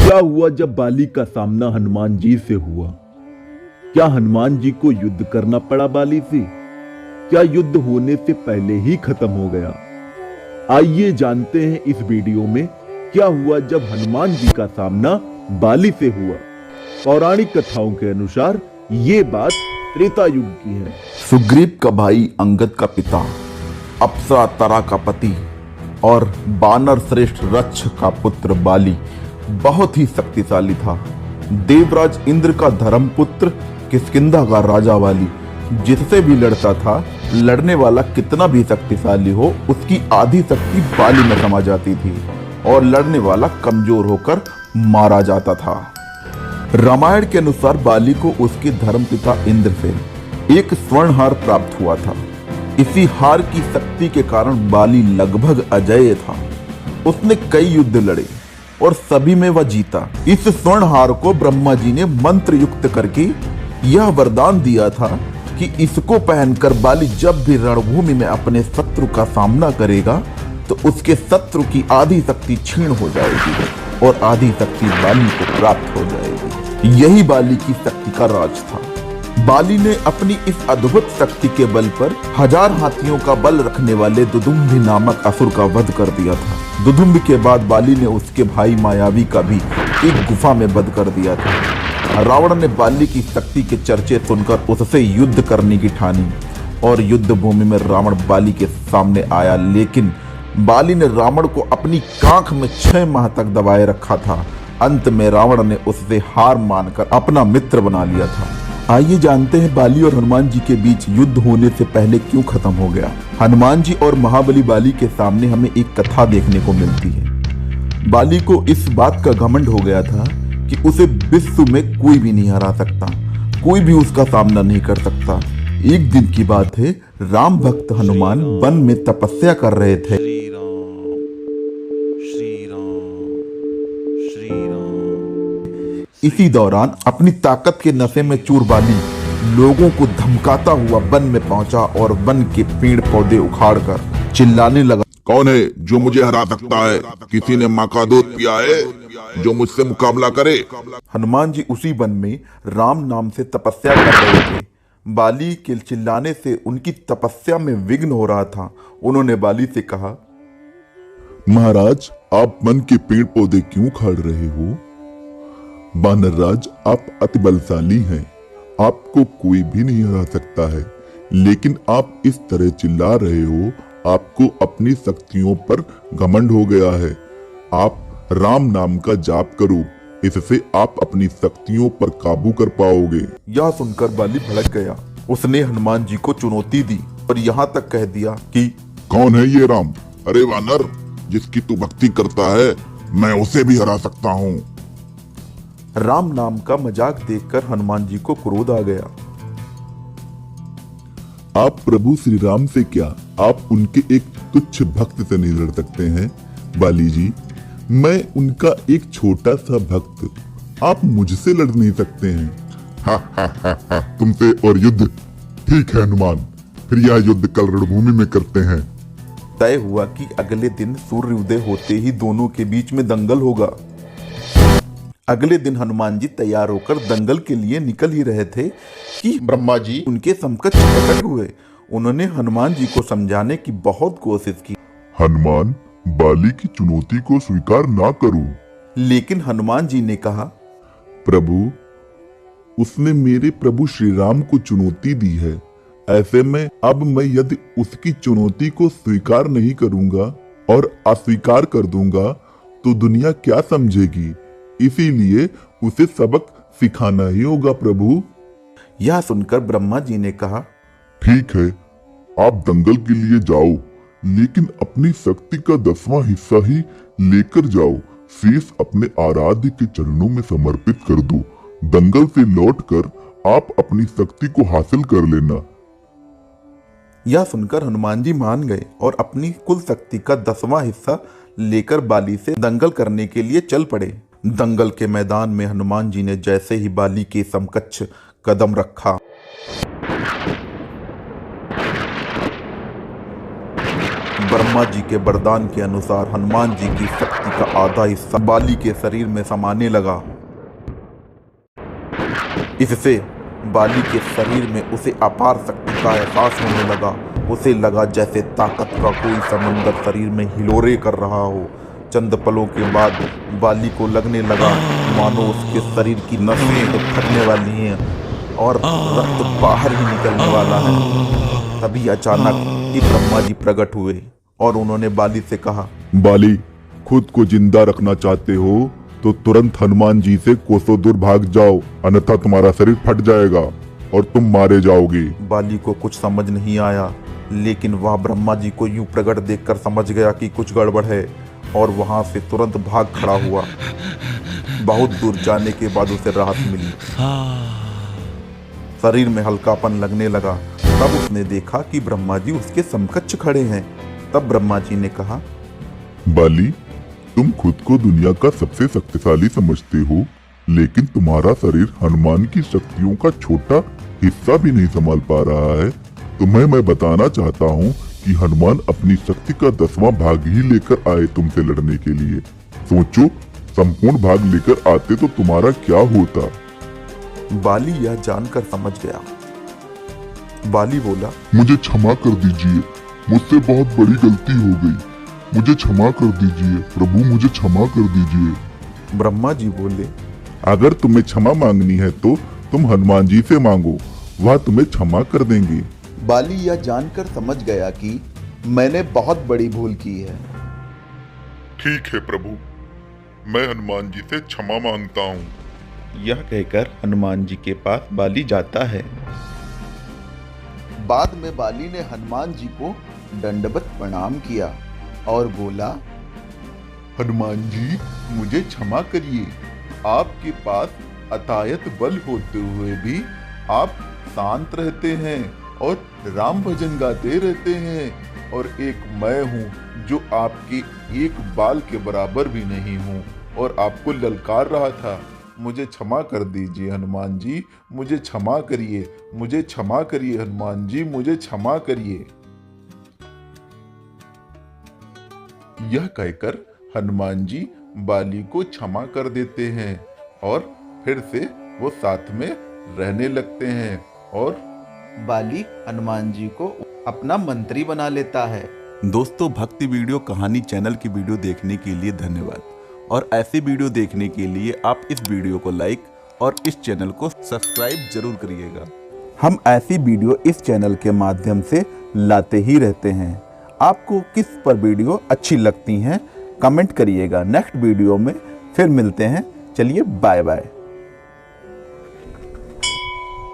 क्या हुआ जब बाली का सामना हनुमान जी से हुआ? क्या हनुमान जी को युद्ध करना पड़ा बाली से? क्या युद्ध होने से पहले ही खत्म हो गया? आइए जानते हैं इस वीडियो में क्या हुआ जब हनुमान जी का सामना बाली से हुआ। पौराणिक कथाओं के अनुसार ये बात त्रेता युग की है। सुग्रीव का भाई अंगद का पिता, अप्सरा तारा का पति और बानर श्रेष्ठ रक्ष का पुत्र बाली बहुत ही शक्तिशाली था। देवराज इंद्र का धर्मपुत्र किष्किंधा का राजा बाली जिससे भी लड़ता था, लड़ने वाला कितना भी शक्तिशाली हो उसकी आधी शक्ति बाली में समा जाती थी और लड़ने वाला कमजोर होकर मारा जाता था। रामायण के अनुसार बाली को उसके धर्मपिता इंद्र से एक स्वर्ण हार प्राप्त हुआ था। इसी हार की शक्ति के कारण बाली लगभग अजेय था। उसने कई युद्ध लड़े और सभी में वह जीता। इस स्वर्ण हार को ब्रह्मा जी ने मंत्र युक्त करके यह वरदान दिया था कि इसको पहनकर बाली जब भी रणभूमि में अपने शत्रु का सामना करेगा तो उसके शत्रु की आधी शक्ति क्षीण हो जाएगी और आधी शक्ति बाली को प्राप्त हो जाएगी। यही बाली की शक्ति का राज था। बाली ने अपनी इस अद्भुत शक्ति के बल पर 1000 हाथियों का बल रखने वाले दुदुम्बि नामक असुर का वध कर दिया था। दुदुम्बि के बाद बाली ने उसके भाई मायावी का भी एक गुफा में वध कर दिया था। रावण ने बाली की शक्ति के चर्चे सुनकर उससे युद्ध करने की ठानी और युद्ध भूमि में रावण बाली के सामने आया, लेकिन बाली ने रावण को अपनी कांख में 6 माह तक दबाए रखा था। अंत में रावण ने उससे हार मानकर अपना मित्र बना लिया था। आइए जानते हैं बाली और हनुमान जी के बीच युद्ध होने से पहले क्यों खत्म हो गया। हनुमान जी और महाबली बाली के सामने हमें एक कथा देखने को मिलती है। बाली को इस बात का घमंड हो गया था कि उसे विश्व में कोई भी नहीं हरा सकता, कोई भी उसका सामना नहीं कर सकता। एक दिन की बात है, राम भक्त हनुमान वन में तपस्या कर रहे थे। इसी दौरान अपनी ताकत के नशे में चूर बाली लोगों को धमकाता हुआ वन में पहुंचा और वन के पेड़ पौधे उखाड़कर चिल्लाने लगा, कौन है जो मुझे हरा सकता है? किसी ने माँ का दूध पिया है जो मुझसे मुकाबला करे? हनुमान जी उसी वन में राम नाम से तपस्या कर रहे थे। बाली के चिल्लाने से उनकी तपस्या में विघ्न हो रहा था। उन्होंने बाली से कहा, महाराज, आप वन के पेड़ पौधे क्यों उखाड़ रहे हो? बानर राज, आप अति बलशाली हैं, आपको कोई भी नहीं हरा सकता है, लेकिन आप इस तरह चिल्ला रहे हो, आपको अपनी शक्तियों पर घमंड हो गया है। आप राम नाम का जाप करो, इससे आप अपनी शक्तियों पर काबू कर पाओगे। यह सुनकर बाली भड़क गया। उसने हनुमान जी को चुनौती दी और यहाँ तक कह दिया कि कौन है ये राम? अरे वानर, जिसकी तू भक्ति करता है मैं उसे भी हरा सकता हूँ। राम नाम का मजाक देखकर हनुमान जी को क्रोध आ गया। आप प्रभु श्री राम से क्या, आप उनके एक तुच्छ भक्त से नहीं लड़ सकते हैं? बाली जी, मैं उनका एक छोटा सा भक्त, आप मुझसे लड़ नहीं सकते हैं। हा हा हा हा, तुमसे और युद्ध? ठीक है हनुमान, फिर यह युद्ध कल रणभूमि में करते हैं। तय हुआ कि अगले दिन सूर्योदय होते ही दोनों के बीच में दंगल होगा। अगले दिन हनुमान जी तैयार होकर दंगल के लिए निकल ही रहे थे कि ब्रह्मा जी उनके समकक्ष प्रकट हुए। उन्होंने हनुमान जी को समझाने की बहुत कोशिश की। हनुमान, बाली की चुनौती को स्वीकार ना करो। लेकिन हनुमान जी ने कहा, प्रभु, उसने मेरे प्रभु श्री राम को चुनौती दी है। ऐसे में अब मैं यदि उसकी चुनौती को स्वीकार नहीं करूंगा और अस्वीकार कर दूंगा तो दुनिया क्या समझेगी? इसीलिए उसे सबक सिखाना ही होगा प्रभु। यह सुनकर ब्रह्मा जी ने कहा, ठीक है, आप दंगल के लिए जाओ, लेकिन अपनी शक्ति का 10वां हिस्सा ही लेकर जाओ। शेष अपने आराध्य के चरणों में समर्पित कर दो। दंगल से लौटकर आप अपनी शक्ति को हासिल कर लेना। यह सुनकर हनुमान जी मान गए और अपनी कुल शक्ति का 10वां हिस्सा लेकर बाली से दंगल करने के लिए चल पड़े। दंगल के मैदान में हनुमान जी ने जैसे ही बाली के समकक्ष कदम रखा, ब्रह्मा जी के वरदान के अनुसार हनुमान जी की शक्ति का आधा हिस्सा बाली के शरीर में समाने लगा। इससे बाली के शरीर में उसे अपार शक्ति का एहसास होने लगा। उसे लगा जैसे ताकत का कोई समंदर शरीर में हिलोरे कर रहा हो। चंद पलों के बाद बाली को लगने लगा मानो उसके शरीर की नसें तो फटने वाली हैं और रक्त बाहर ही निकलने वाला है। तभी अचानक ही ब्रह्मा जी प्रकट हुए और उन्होंने बाली से कहा, बाली, खुद को जिंदा रखना चाहते हो तो तुरंत हनुमान जी से कोसों दूर भाग जाओ, अन्यथा तुम्हारा शरीर फट जाएगा और तुम मारे जाओगे। बाली को कुछ समझ नहीं आया, लेकिन वह ब्रह्मा जी को यूं प्रकट देखकर समझ गया कि कुछ गड़बड़ है और वहां से तुरंत भाग खड़ा हुआ। बहुत दूर जाने के बाद उसे राहत मिली, शरीर में हल्कापन लगने लगा। तब उसने देखा कि ब्रह्मा जी उसके समकक्ष खड़े हैं। तब ब्रह्मा जी ने कहा, बाली, तुम खुद को दुनिया का सबसे शक्तिशाली समझते हो, लेकिन तुम्हारा शरीर हनुमान की शक्तियों का छोटा हिस्सा भी नहीं संभाल पा रहा है। तुम्हें मैं बताना चाहता हूँ कि हनुमान अपनी शक्ति का 10वां भाग ही लेकर आए तुमसे लड़ने के लिए। सोचो, संपूर्ण भाग लेकर आते तो तुम्हारा क्या होता। बाली यह जानकर समझ गया। बाली बोला, मुझे क्षमा कर दीजिए, मुझसे बहुत बड़ी गलती हो गई, मुझे क्षमा कर दीजिए प्रभु, मुझे क्षमा कर दीजिए। ब्रह्मा जी बोले, अगर तुम्हें क्षमा मांगनी है तो तुम हनुमान जी से मांगो, वह तुम्हें क्षमा कर देंगे। बाली यह जानकर समझ गया कि मैंने बहुत बड़ी भूल की है। ठीक है प्रभु, मैं हनुमान जी से क्षमा मांगता हूँ। यह कहकर हनुमान जी के पास बाली जाता है। बाद में बाली ने हनुमान जी को दंडवत प्रणाम किया और बोला, हनुमान जी, मुझे क्षमा करिए। आपके पास अतायत बल होते हुए भी आप शांत रहते हैं और राम भजन गाते रहते हैं, और एक मैं हूँ जो आपके एक बाल के बराबर भी नहीं हूँ और आपको ललकार रहा था। मुझे क्षमा कर दीजिए हनुमान जी, मुझे क्षमा करिए, मुझे क्षमा करिए हनुमान जी, मुझे क्षमा करिए। यह कहकर हनुमान जी बाली को क्षमा कर देते हैं और फिर से वो साथ में रहने लगते हैं और बाली हनुमान जी को अपना मंत्री बना लेता है। दोस्तों, भक्ति वीडियो कहानी चैनल की वीडियो देखने के लिए धन्यवाद, और ऐसी वीडियो देखने के लिए आप इस वीडियो को लाइक और इस चैनल को सब्सक्राइब जरूर करिएगा। हम ऐसी वीडियो इस चैनल के माध्यम से लाते ही रहते हैं। आपको किस पर वीडियो अच्छी लगती हैं कमेंट करिएगा। नेक्स्ट वीडियो में फिर मिलते हैं। चलिए, बाय बाय।